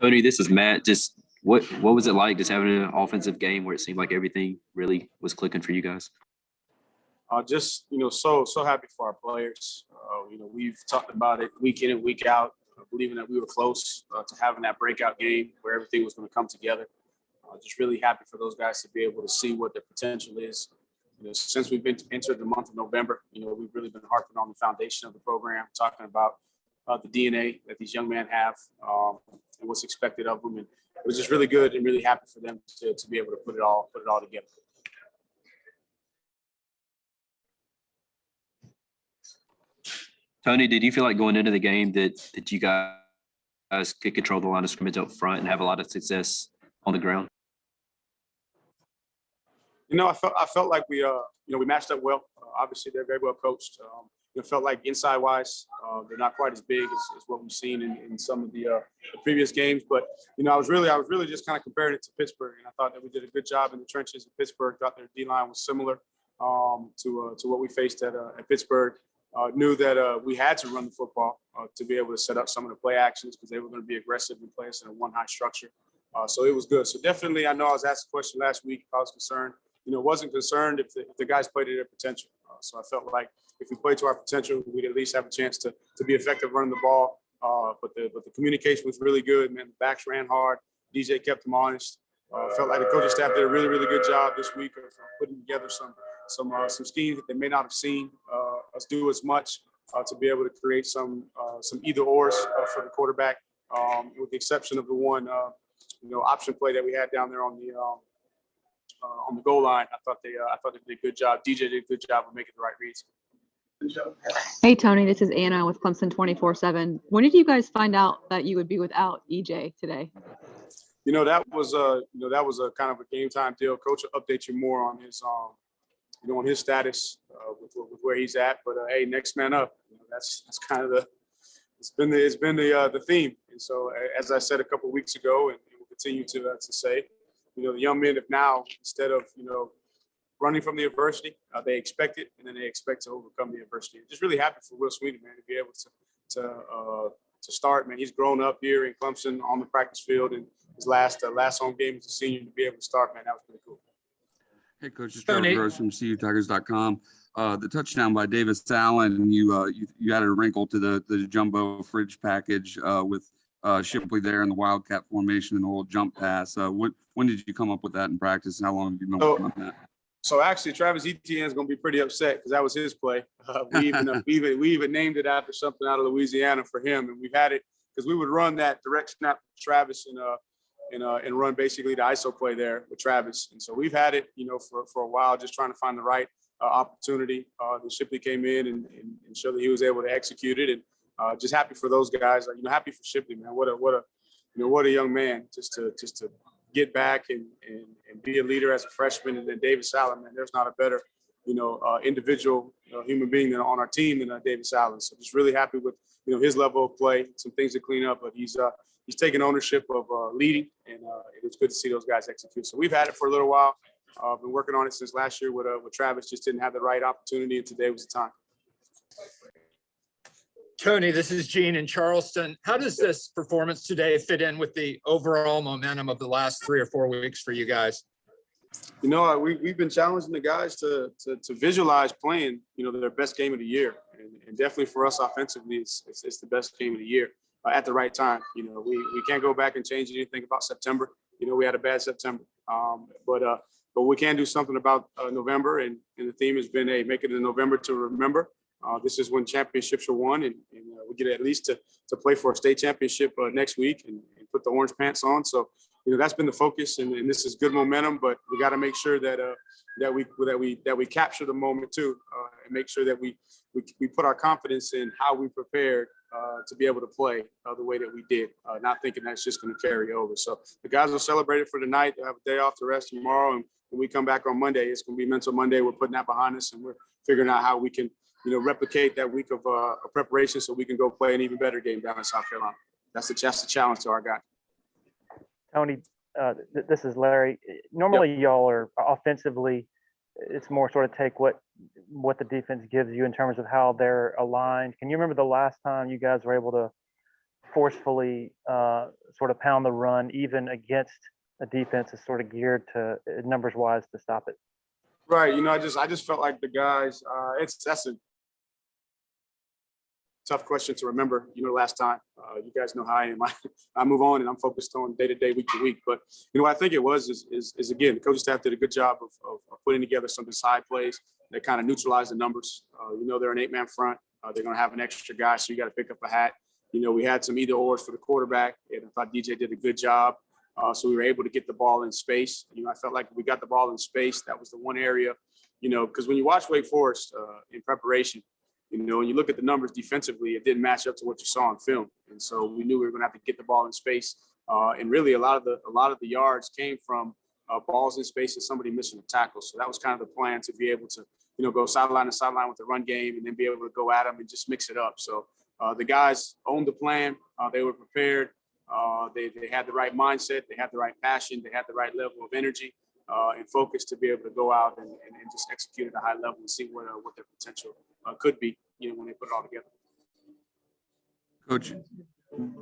Tony, this is Matt. Just what was it like just having an offensive game where it seemed like everything really was clicking for you guys? Just so happy for our players. We've talked about it week in and week out, believing that we were close to having that breakout game where everything was going to come together. Just really happy for those guys to be able to see what their potential is. Since we've been entered the month of November, we've really been harping on the foundation of the program, talking about the DNA that these young men have and what's expected of them. And it was just really good and really happy for them to be able to put it all together. Tony, did you feel like going into the game that you guys could control the line of scrimmage up front and have a lot of success on the ground? I felt like we matched up well. Obviously, they're very well coached. It felt like inside wise, they're not quite as big as what we've seen in some of the previous games. But I was really just kind of comparing it to Pittsburgh, and I thought that we did a good job in the trenches in Pittsburgh. Thought their D line was similar to what we faced at Pittsburgh. Knew that we had to run the football to be able to set up some of the play actions because they were going to be aggressive and play us in a one high structure. So it was good. So definitely, I know I was asked a question last week if I was concerned. Wasn't concerned if the guys played to their potential. So I felt like if we played to our potential, we'd at least have a chance to be effective running the ball. But the communication was really good, man. The backs ran hard. DJ kept them honest. Felt like the coaching staff did a really, really good job this week of putting together some schemes that they may not have seen us do as much to be able to create some either ors for the quarterback, with the exception of the one option play that we had down there on the goal line. I thought they did a good job. DJ did a good job of making the right reads. Hey, Tony, this is Anna with Clemson 24/7. When did you guys find out that you would be without EJ today? That was a kind of a game time deal. Coach will update you more on his on his status with where he's at. But hey, next man up. That's kind of it's been the theme. And so as I said a couple of weeks ago, and we'll continue to say, the young men have now, instead of running from the adversity, they expect it, and then they expect to overcome the adversity. Just really happy for Will Sweeney, man, to be able to start. Man, he's grown up here in Clemson on the practice field, and his last home game as a senior, to be able to start, man, that was pretty cool. Hey, Coach, it's Trevor Gross from CUTigers.com. The touchdown by Davis Allen, you added a wrinkle to the jumbo fridge package with Shipley there in the Wildcat formation and the little jump pass. When did you come up with that in practice, and how long have you been working on that? So actually, Travis Etienne is going to be pretty upset because that was his play. We even named it after something out of Louisiana for him, and we've had it because we would run that direct snap to Travis and run basically the ISO play there with Travis. And so we've had it, for a while, just trying to find the right opportunity. Then Shipley came in and showed that he was able to execute it, and just happy for those guys. Happy for Shipley, man. What a young man just to get back and be a leader as a freshman. And then Davis Allen, man, there's not a better individual human being on our team than Davis Allen. So just really happy with his level of play. Some things to clean up, but he's taken ownership of leading, and it was good to see those guys execute. So we've had it for a little while. Been working on it since last year with Travis. Just didn't have the right opportunity, and today was the time. Tony, this is Gene in Charleston. How does this performance today fit in with the overall momentum of the last 3 or 4 weeks for you guys? We've been challenging the guys to visualize playing, their best game of the year, and definitely for us offensively, it's the best game of the year at the right time. We can't go back and change anything about September. We had a bad September, but we can do something about November, and the theme has been, hey, make it in November to remember. This is when championships are won, and we get at least to play for a state championship next week and put the orange pants on. So, that's been the focus, and this is good momentum. But we got to make sure that we capture the moment too, and make sure that we put our confidence in how we prepared to be able to play the way that we did, not thinking that's just going to carry over. So the guys will celebrate it for tonight. They'll have a day off to rest tomorrow, and when we come back on Monday, it's going to be Mental Monday. We're putting that behind us, and we're figuring out how we can replicate that week of preparation so we can go play an even better game down in South Carolina. That's the challenge to our guys. Tony, this is Larry. Normally, y'all are offensively, it's more sort of take what the defense gives you in terms of how they're aligned. Can you remember the last time you guys were able to forcefully sort of pound the run, even against a defense is sort of geared to numbers wise to stop it. Right. I just felt like the guys. That's a tough question to remember. Last time, you guys know how I am. I move on and I'm focused on day to day, week to week. But what I think it was is again, the coaching staff did a good job of putting together some side plays that kind of neutralize the numbers. They're an 8-man front. They're going to have an extra guy, so you got to pick up a hat. We had some either ors for the quarterback, and I thought DJ did a good job. So we were able to get the ball in space. I felt like we got the ball in space. That was the one area, because when you watch Wake Forest in preparation, when you look at the numbers defensively, it didn't match up to what you saw on film. And so we knew we were going to have to get the ball in space. And really a lot of the yards came from balls in space and somebody missing a tackle. So that was kind of the plan, to be able to, go sideline to sideline with the run game and then be able to go at them and just mix it up. So the guys owned the plan. They were prepared. They had the right mindset. They had the right passion. They had the right level of energy and focus to be able to go out and just execute at a high level and see what their potential could be, when they put it all together. Coach,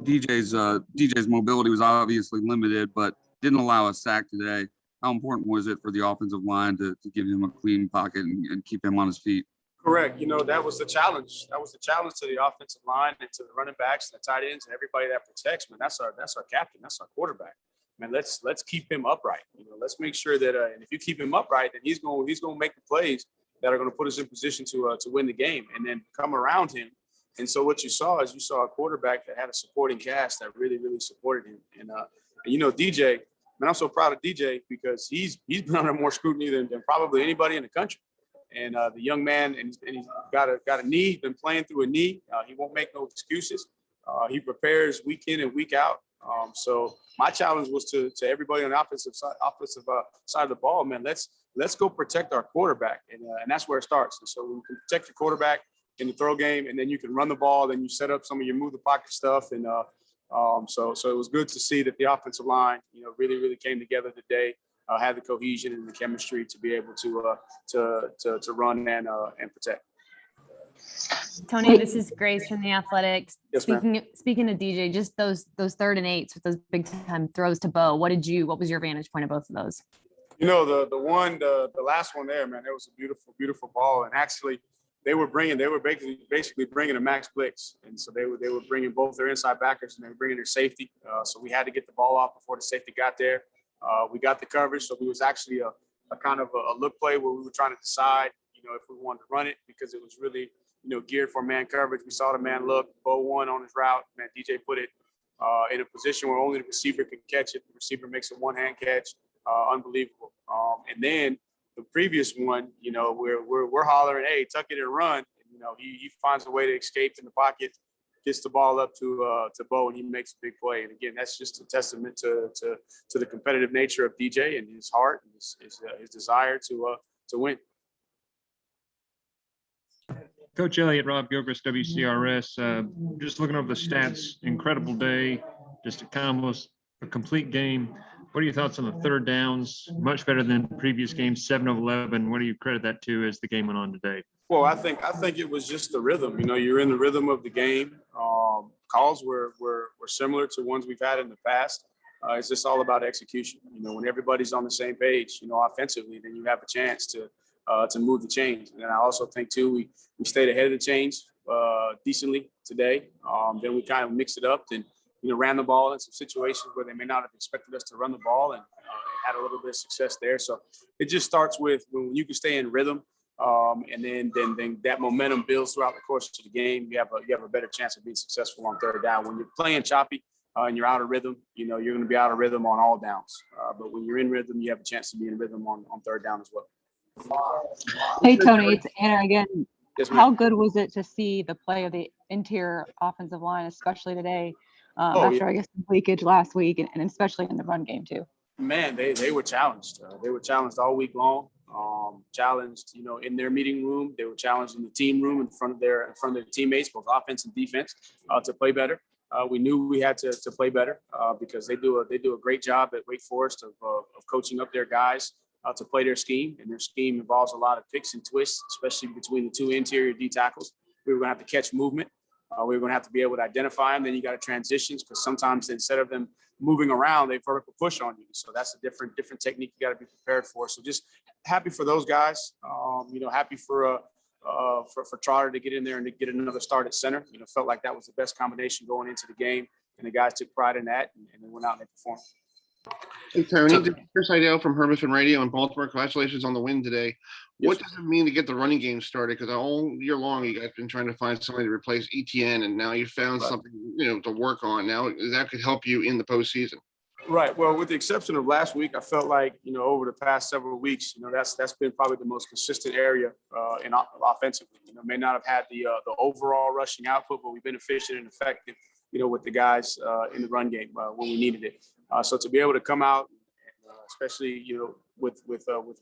DJ's mobility was obviously limited, but didn't allow a sack today. How important was it for the offensive line to give him a clean pocket and keep him on his feet? Correct. That was the challenge. That was the challenge to the offensive line and to the running backs and the tight ends and everybody that protects. Man, that's our captain. That's our quarterback. Man, let's keep him upright. Let's make sure that and if you keep him upright, then he's going to make the plays that are going to put us in position to win the game and then come around him. And so what you saw is a quarterback that had a supporting cast that really, really supported him. And DJ, man, I'm so proud of DJ because he's been under more scrutiny than probably anybody in the country. And the young man, and he's got a knee. He's been playing through a knee. He won't make no excuses. He prepares week in and week out. So my challenge was to everybody on the offensive side of the ball, man. Let's go protect our quarterback, and that's where it starts. And so we can protect your quarterback in the throw game, and then you can run the ball. Then you set up some of your move the pocket stuff, and so it was good to see that the offensive line, really, really came together today. Had the cohesion and the chemistry to be able to run and protect. Tony, this is Grace from the Athletics. Yes, Speaking of DJ, just those 3rd and 8s with those big time throws to Bo. What was your vantage point of both of those? The last one there, man, it was a beautiful, beautiful ball. And actually they were basically bringing a max blitz. And so they were bringing both their inside backers and they were bringing their safety. So we had to get the ball off before the safety got there. We got the coverage. So it was actually a kind of a look play where we were trying to decide, if we wanted to run it because it was really, geared for man coverage. We saw the man look, Bo won on his route. Man, DJ put it in a position where only the receiver can catch it. The receiver makes a one-hand catch. Unbelievable. And then the previous one, we're hollering, hey, tuck it and run. And, he finds a way to escape in the pocket, gets the ball up to Bo, and he makes a big play. And again, that's just a testament to the competitive nature of DJ and his heart and his desire to win. Coach Elliott, Rob Gilchrist, WCRS. Just looking over the stats, incredible day, just almost a complete game. What are your thoughts on the 3rd downs? Much better than previous games, 7 of 11. What do you credit that to as the game went on today? Well, I think it was just the rhythm. You're in the rhythm of the game. Calls were similar to ones we've had in the past. It's just all about execution. When everybody's on the same page, offensively, then you have a chance to move the chains. And I also think too, we stayed ahead of the chains decently today. Then we kind of mixed it up and ran the ball in some situations where they may not have expected us to run the ball and had a little bit of success there. So it just starts with when you can stay in rhythm. And then that momentum builds throughout the course of the game. You have a better chance of being successful on 3rd down. When you're playing choppy and you're out of rhythm, you're going to be out of rhythm on all downs. But when you're in rhythm, you have a chance to be in rhythm on 3rd down as well. Hey, Tony, it's Anna again. Yes, ma'am. How good was it to see the play of the interior offensive line, especially today, after, I guess, the leakage last week, and especially in the run game too? Man, they were challenged. They were challenged all week long. Challenged, in their meeting room. They were challenged in the team room in front of their teammates, both offense and defense, to play better. We knew we had to play better because they do a great job at Wake Forest of coaching up their guys to play their scheme, and their scheme involves a lot of picks and twists, especially between the 2 interior D tackles. We were going to have to catch movement. We're going to have to be able to identify them. Then you got to transitions, because sometimes instead of them moving around, they vertical push on you. So that's a different technique you got to be prepared for. So just happy for those guys. Happy for Trotter to get in there and to get another start at center. Felt like that was the best combination going into the game, and the guys took pride in that, and they went out and they performed. Hey, Tony, this is Chris Idell from Hermiston Radio in Baltimore. Congratulations on the win today. What does it mean to get the running game started? Because all year long, you guys have been trying to find somebody to replace ETN, and now you found something, to work on. Now that could help you in the postseason. Right. Well, with the exception of last week, I felt like, over the past several weeks, that's been probably the most consistent area in offensively. May not have had the overall rushing output, but we've been efficient and effective, with the guys in the run game when we needed it. So to be able to come out, especially, with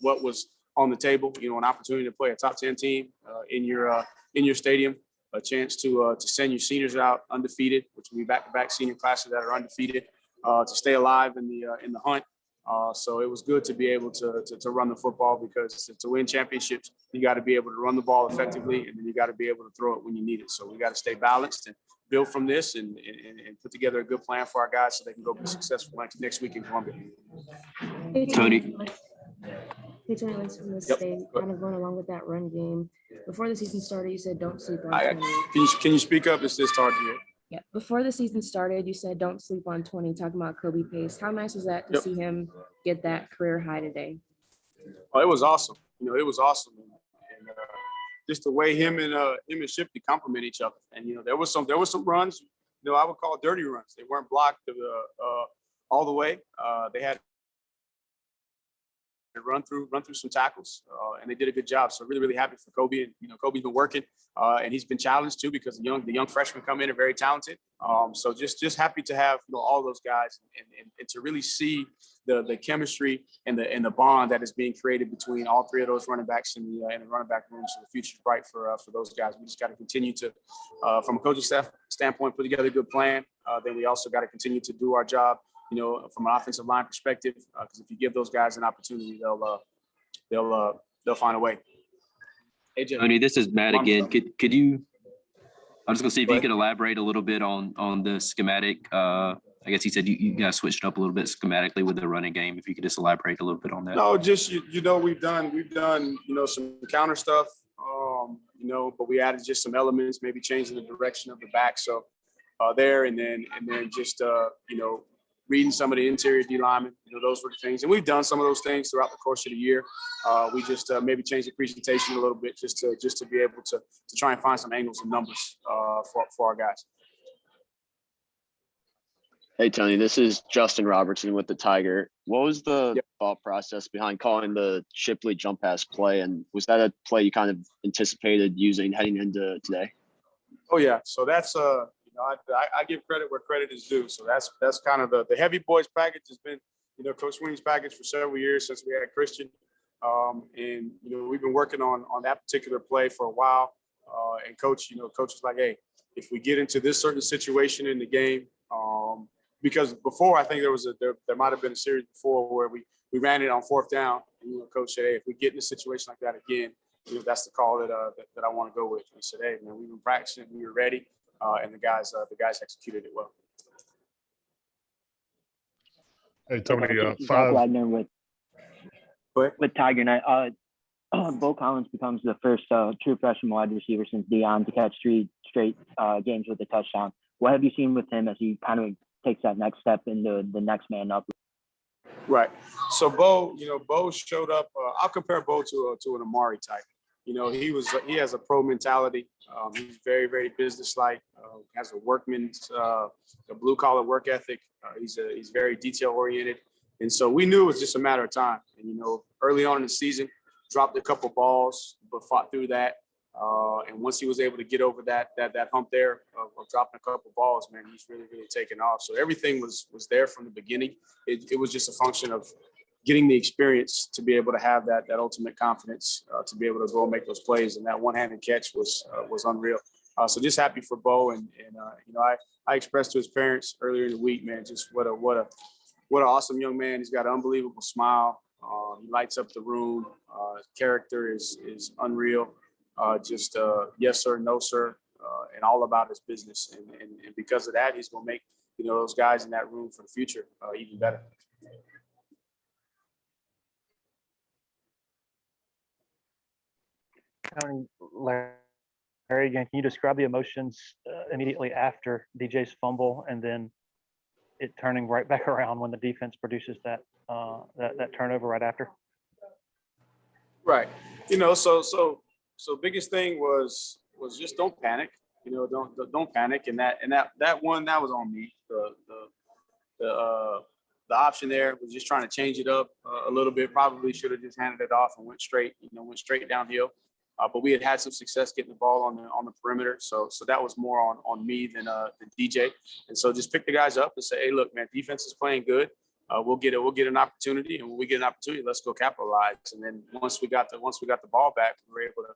what was on the table, an opportunity to play a top 10 team in your stadium, a chance to send your seniors out undefeated, which will be back-to-back senior classes that are undefeated, to stay alive in the hunt. So it was good to be able to run the football, because to win championships, you got to be able to run the ball effectively, and then you got to be able to throw it when you need it. So we got to stay balanced and build from this and put together a good plan for our guys so they can go be successful next week in Columbia. Hey, Tony. Hey, Tony, Lance from the Yep. state, kind of going along with that run game. Before the season started, you said don't sleep on 20. Can you speak up? It's just hard to hear. Yeah, before the season started, you said don't sleep on 20, talking about Kobe Pace. How nice was that to see him get that career high today? Oh, it was awesome. It was awesome. And just the way him and Shipley complement each other. And there was some runs, I would call dirty runs. They weren't blocked all the way. They had to run through some tackles, and they did a good job. So really, really happy for Kobe. And Kobe's been working, and he's been challenged too, because the young freshmen come in are very talented. So just happy to have all those guys, and to really see the chemistry and the bond that is being created between all three of those running backs in the running back room. So the future's bright for those guys. We just got to continue to, from a coaching staff standpoint, put together a good plan. Then we also got to continue to do our job, from an offensive line perspective, because if you give those guys an opportunity, they'll find a way. AJ. Tony, this is Matt again. Could you? I was going to see if you could elaborate a little bit on the schematic. I guess he said you guys switched up a little bit schematically with the running game. If you could just elaborate a little bit on that. No, just we've done some counter stuff, but we added just some elements, maybe changing the direction of the back. So there, and then just reading some of the interior D linemen, those were the things. And we've done some of those things throughout the course of the year. We just maybe changed the presentation a little bit just to be able to try and find some angles and numbers for our guys. Hey, Tony, this is Justin Robertson with the Tiger. What was the thought process behind calling the Shipley jump pass play? And was that a play you kind of anticipated using heading into today? Oh, yeah. So that's I give credit where credit is due. So that's kind of the heavy boys package has been, Coach Sweeney's package for several years since we had Christian. And we've been working on that particular play for a while. And Coach is like, hey, if we get into this certain situation in the game, because before I think there might have been a series before where we ran it on fourth down, and Coach said, hey, if we get in a situation like that again, that's the call that I want to go with. And he said, hey, man, we've been practicing, we were ready. And the guys executed it well. Hey, Tony, Zach Wagner with Tiger Night. Bo Collins becomes the first true freshman wide receiver since Deion to catch 3 straight games with a touchdown. What have you seen with him as he kind of takes that next step into the next man up? Right. So Bo showed up. I'll compare Bo to an Amari type. He has a pro mentality. He's very, very businesslike. Has a workman's, a blue collar work ethic. He's very detail oriented, and so we knew it was just a matter of time. And early on in the season, dropped a couple balls, but fought through that. And once he was able to get over that hump there of dropping a couple balls, man, he's really, really taken off. So everything was there from the beginning. It was just a function of getting the experience to be able to have that ultimate confidence to be able to go and make those plays. And that one-handed catch was unreal. So just happy for Bo. And I expressed to his parents earlier in the week, man, just what an awesome young man. He's got an unbelievable smile. He lights up the room. His character is unreal. Yes, sir, no, sir. and all about his business. And because of that, he's going to make, those guys in that room for the future even better. Tony, Larry, again, can you describe the emotions immediately after DJ's fumble and then it turning right back around when the defense produces that turnover right after? Right. So biggest thing was just don't panic. Don't panic. And that one that was on me. The option there was just trying to change it up a little bit. Probably should have just handed it off and went straight downhill. But we had some success getting the ball on the perimeter. So that was more on me than DJ. And so just pick the guys up and say, hey, look, man, defense is playing good. We'll get an opportunity, and when we get an opportunity, let's go capitalize. And then once we got the ball back, we were able to,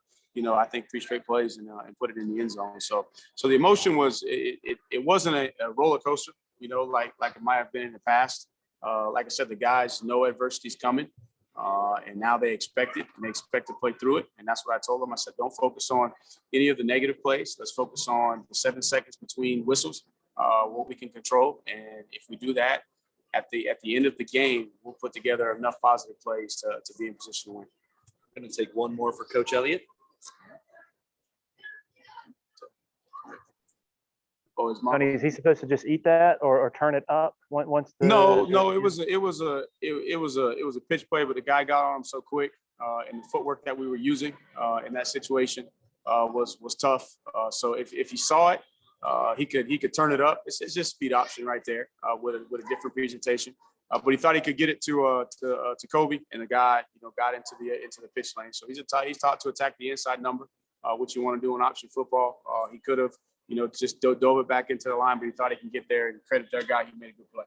I think 3 straight plays and put it in the end zone. So the emotion was it wasn't a roller coaster, like it might have been in the past. Like I said, the guys know adversity's coming, and now they expect it, and they expect to play through it. And that's what I told them. I said, don't focus on any of the negative plays. Let's focus on the 7 seconds between whistles, what we can control. And if we do that, at the end of the game, we'll put together enough positive plays to be in position to win. I'm going to take one more for Coach Elliott. Tony, is he supposed to just eat that or turn it up once? No, it was a pitch play, but the guy got on him so quick, and the footwork that we were using in that situation was tough. So if he saw it, he could turn it up. It's just speed option right there with a different presentation. But he thought he could get it to Kobe, and the guy got into the pitch lane. So he's taught to attack the inside number, which you want to do in option football. He could have just dove it back into the line, but he thought he can get there, and credit their guy. He made a good play.